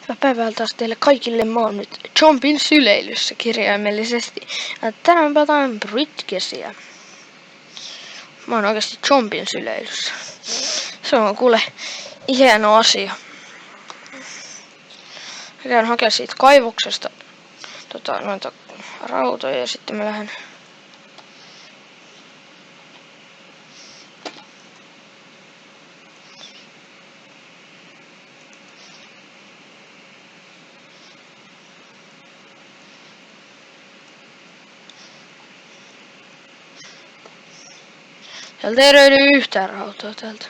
Hyvää päivää taas teille kaikille. Mä oon nyt Chompin syleilyssä kirjaimellisesti. Ja tänään pelataan Britgesia. Mä oon oikeasti Chompin syleilyssä. Se on kuule hieno asia. Mä käyn hakemaan siitä kaivoksesta noita rautoja ja sitten mä lähden täältä ei löydy yhtään rautaa täältä.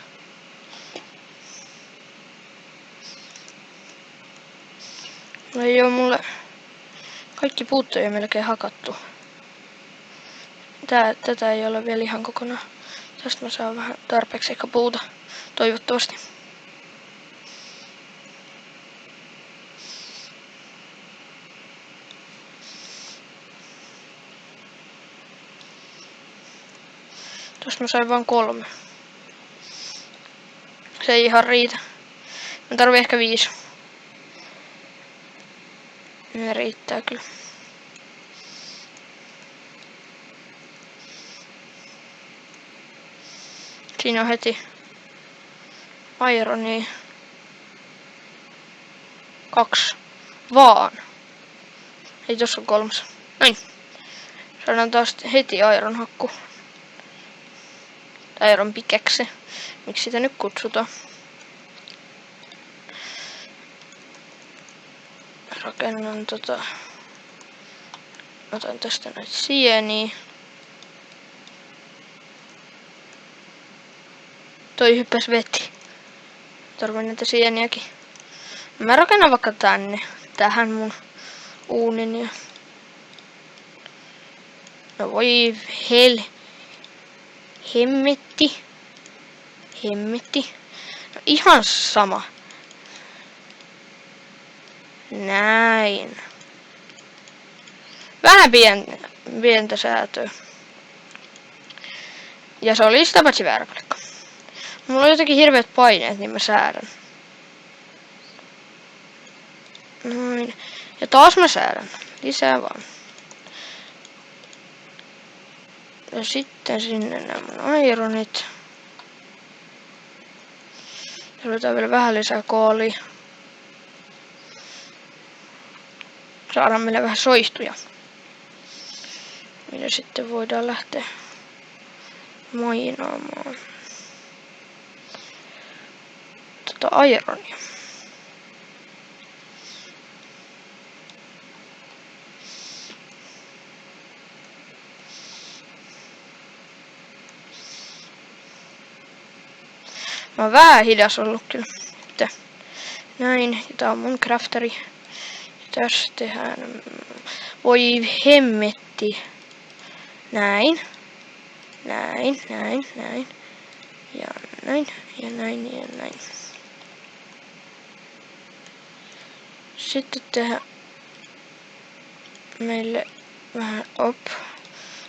Ei oo mulle kaikki puut on melkein hakattu. Tätä ei ole vielä ihan kokonaan. Tästä mä saan vähän tarpeeksi ehkä puuta. Toivottavasti. Tuosta mä sain vain 3. Se ei ihan riitä. Mä tarvii ehkä 5. Ne riittää kyllä. Siinä on heti ironia. 2. Vaan. Ei tossa on 3. Noin. Saadaan taas heti iron hakku. Iron pickaxe. Miksi sitä nyt kutsutaan? Rakennan otan tästä näitä sieniä. Toi hyppäs veti. Tarvin näitä sieniäkin. Mä rakennan vaikka tänne. Tähän mun uunin ja... No voi Hemmetti. No ihan sama. Näin. Vähän pientä säätöä. Ja se oli sitä paitsi väärä palikka. Mulla on jotenkin hirveät paineet, niin mä säädän. Noin. Ja taas mä säädän. Lisää vaan. Ja sitten sinne nämä mun ironit. Ja löytää vielä vähän lisää koolia. Saadaan meille vähän soihtuja. Millä sitten voidaan lähteä mainaamaan ironia. Mä oon vähän hidas ollut kyllä. Näin, ja tää on mun crafteri. Ja tässä tehdään... Voi hemmetti. Näin. Ja näin. Sitten tehdään meille vähän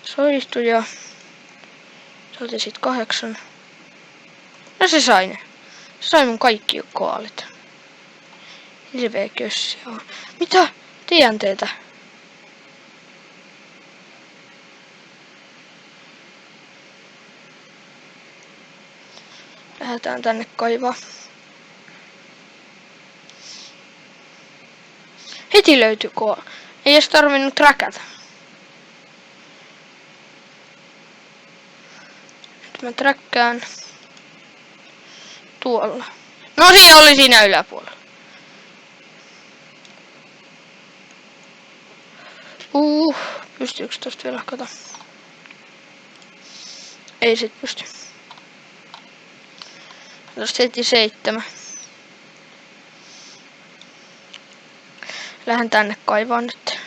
soihtuja. Saatiin sit 8. No se sai ne. Se sai mun kaikki koalit. Hirveä kössi on. Mitä? Tienteitä. Lähdetään tänne kaivaa. Heti löytyi koala. Ei edes tarvinnut räkätä. Nyt mä träkkään tuolla. No siinä oli siinä yläpuolella. Pystyykö tosta vielä kato? Ei sit pysty. Tosta heti 7. Lähden tänne kaivaan nyt.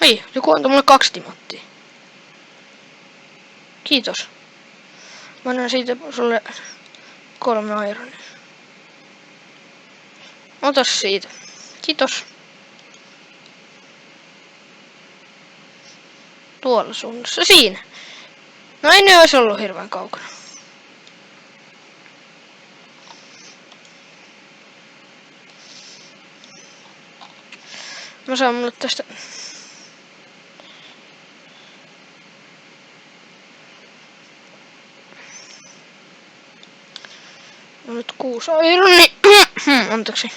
Hei, joku antoi mulle 2 timanttia. Kiitos. Mä annan siitä sulle 3 ironia. Ota siitä. Kiitos. Tuolla suunnassa. Siinä. No ei ne olisi ollut hirveän kaukana. Mä saan mulle tästä... No nyt 6 ironi. Anteeksi.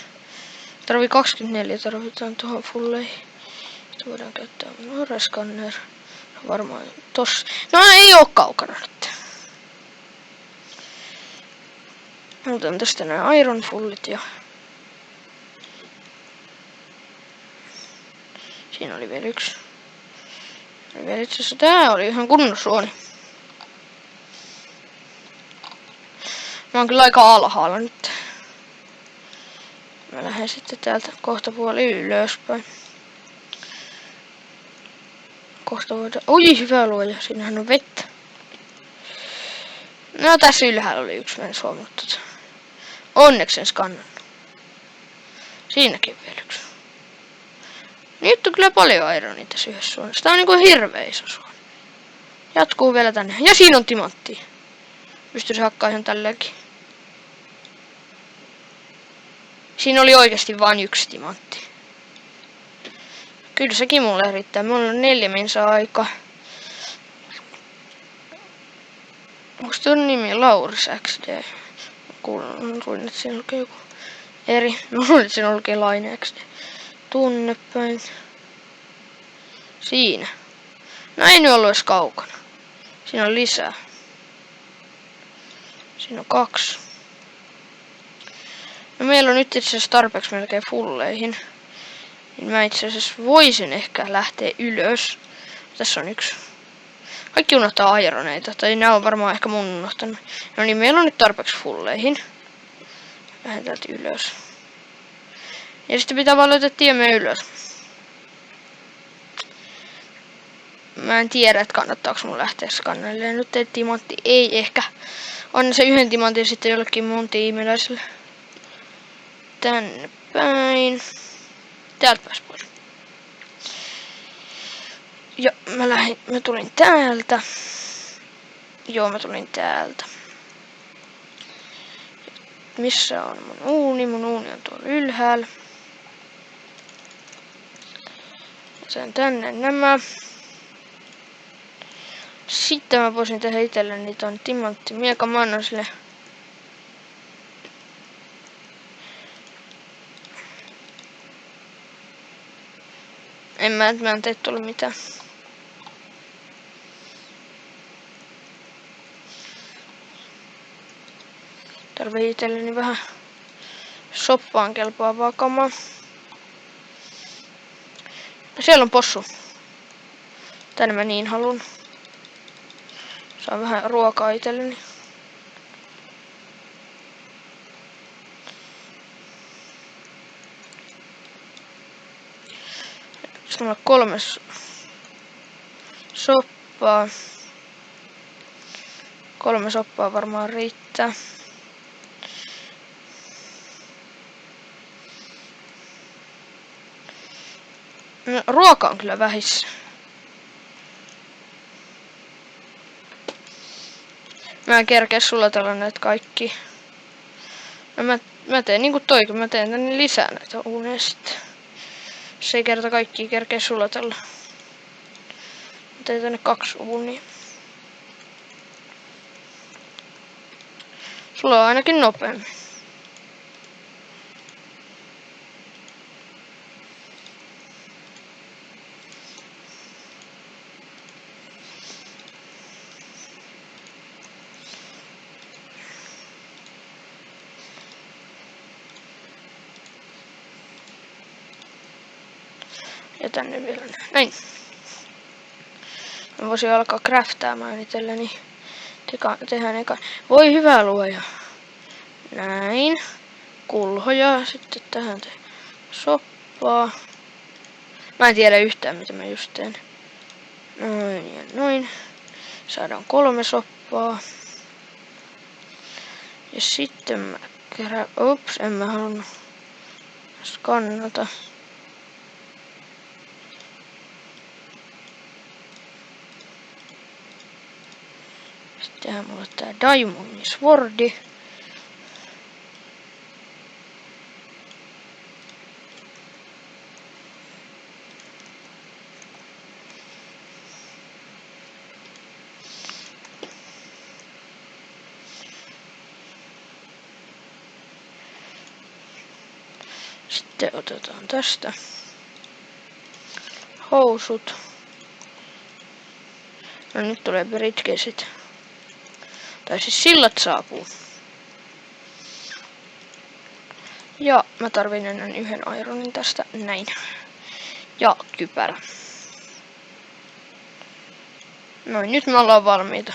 Tarvii 24, tarvitaan tuohon fulleihin. Sitten voidaan käyttää Norescanner. Varmaan tossa. No ei oo kaukana nyt. Otan tästä nää Iron Fullit ja... Siinä oli vielä yksi. Vielä itse asiassa tää oli ihan kunnon suoni. Mä oon kyllä aika alhaalla nyt. Mä lähden sitten täältä kohta puoli ylöspäin. Kohta voidaan... Oi, hyvä luoja. Siinähän on vettä. No tässä ylhäällä oli yksi, mä en huomannut. Onneksi en skannannut. Siinäkin vielä yksi. Nyt on kyllä paljon ironia tässä yhdessä suunnassa. Tää on niinku hirveä iso suoni. Jatkuu vielä tänne. Ja siinä on timanttia. Pystyisi hakkaa ihan tälleenkin. Siinä oli oikeasti vain yksi timantti. Kyllä sekin mulle riittää. Mulla on 4 minsaa aika. Onko tuon nimi Lauris XD? Kuulin, että siinä lukee joku eri. Mä luulin, että siinä lukee Laine XD. Tunne päin. Siinä. No ei nyt ollut edes kaukana. Siinä on lisää. Siinä on 2. No meillä on nyt itse asiassa tarpeeksi melkein fulleihin. Niin mä itse asiassa voisin ehkä lähteä ylös. Tässä on yksi. Kaikki unohtaa ironeita. Tai nää on varmaan ehkä mun unohtanut. No niin, meillä on nyt tarpeeksi fulleihin. Lähden täältä ylös. Ja sitten pitää vaan löytää tiemme ylös. Mä en tiedä, että kannattaako mun lähteä skannelle. Nyt ei timantti. Ei ehkä. On se yhden timantin sitten jollekin mun tiimiläiselle. Tänne päin. Täältä pääs pois. Ja mä tulin täältä. Joo, mä tulin täältä. Missä on mun uuni? Mun uuni on tuolla ylhäällä. Sen tänne nämä. Sitten mä voisin tehdä itselleni ton timantti mieka. Mä annan sille. Mä en tee tuolle mitään. Tarvii itselleni vähän soppaan kelpaavaa kamaa. Siellä on possu. Tänne mä niin halun. Saan vähän ruokaa itselleni. Sitten mulla on 3 soppaa. 3 soppaa varmaan riittää. No, ruoka on kyllä vähissä. Mä en kerkeä sulatella näitä kaikki. No mä teen niinku toikin, mä teen tänne lisää näitä uuneja sitten. Se ei kerta kaikki kerkeä sulatella. Mä teen tänne 2 uunia. Sulla on ainakin nopeammin. Ja tänne vielä näin. Mä voisin alkaa craftaamaan itselleni. Tehdään eka. Voi hyvä luoja. Näin. Kulhoja. Sitten tähän soppaa. Mä en tiedä yhtään mitä mä just teen. Noin ja noin. Saadaan 3 soppaa. Ja sitten mä kerään. Ups, en mä halunnut skannata. Tehdään mulle tää Diamond Swordi. Sitten otetaan tästä housut. No nyt tulee britkesit. Tai siis sillat saapuu. Ja mä tarvin enää yhden ironin tästä näin. Ja kypärä. Noin, nyt me ollaan valmiita.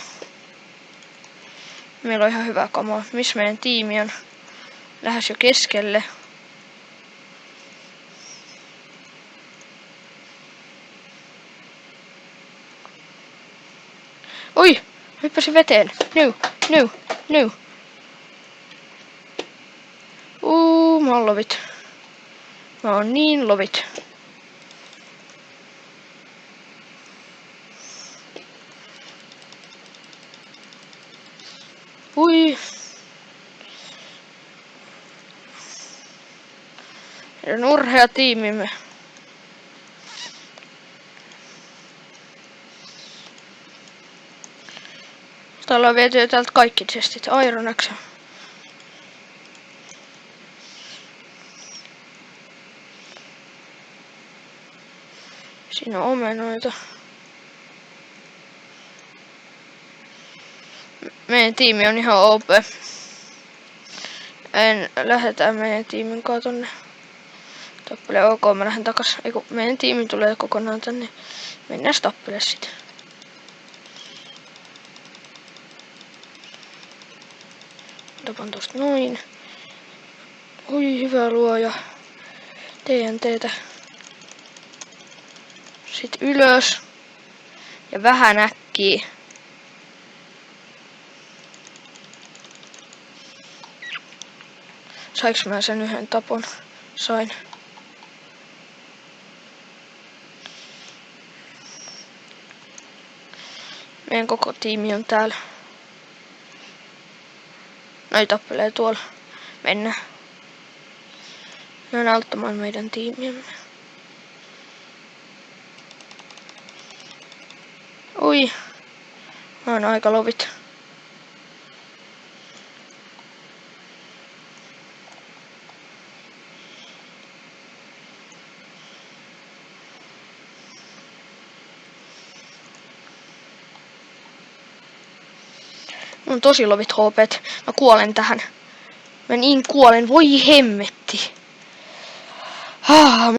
Meillä on ihan hyvä kamaa. Missä meidän tiimi on? Lähes jo keskelle. Oi! Hyppäsin veteen. No. Mä oon lovit. Mä oon niin lovit. Ui. Meidän urhea tiimimme. Täällä on viety jo täältä kaikki chestit. Iron Axe. Siinä on omenoita. Meidän tiimi on ihan OP. Lähdetään meidän tiimin kanssa tonne. Tappele ok, mä lähden takas. Eiku, meidän tiimi tulee kokonaan tänne. Mennään tappele sit. Tapan tosta noin. Oi, hyvä luoja. TNTtä. Sitten ylös. Ja vähän äkkiä. Saiks mä sen yhden tapon? Sain. Meidän koko tiimi on täällä. Noi tappelee tuolla. Mennään. Mennään auttamaan meidän tiimiämme. Oi. Mä oon aika lovit. Mun on tosi lovit HP:t. Mä kuolen tähän. Mä niin kuolen. Voi hemmetti.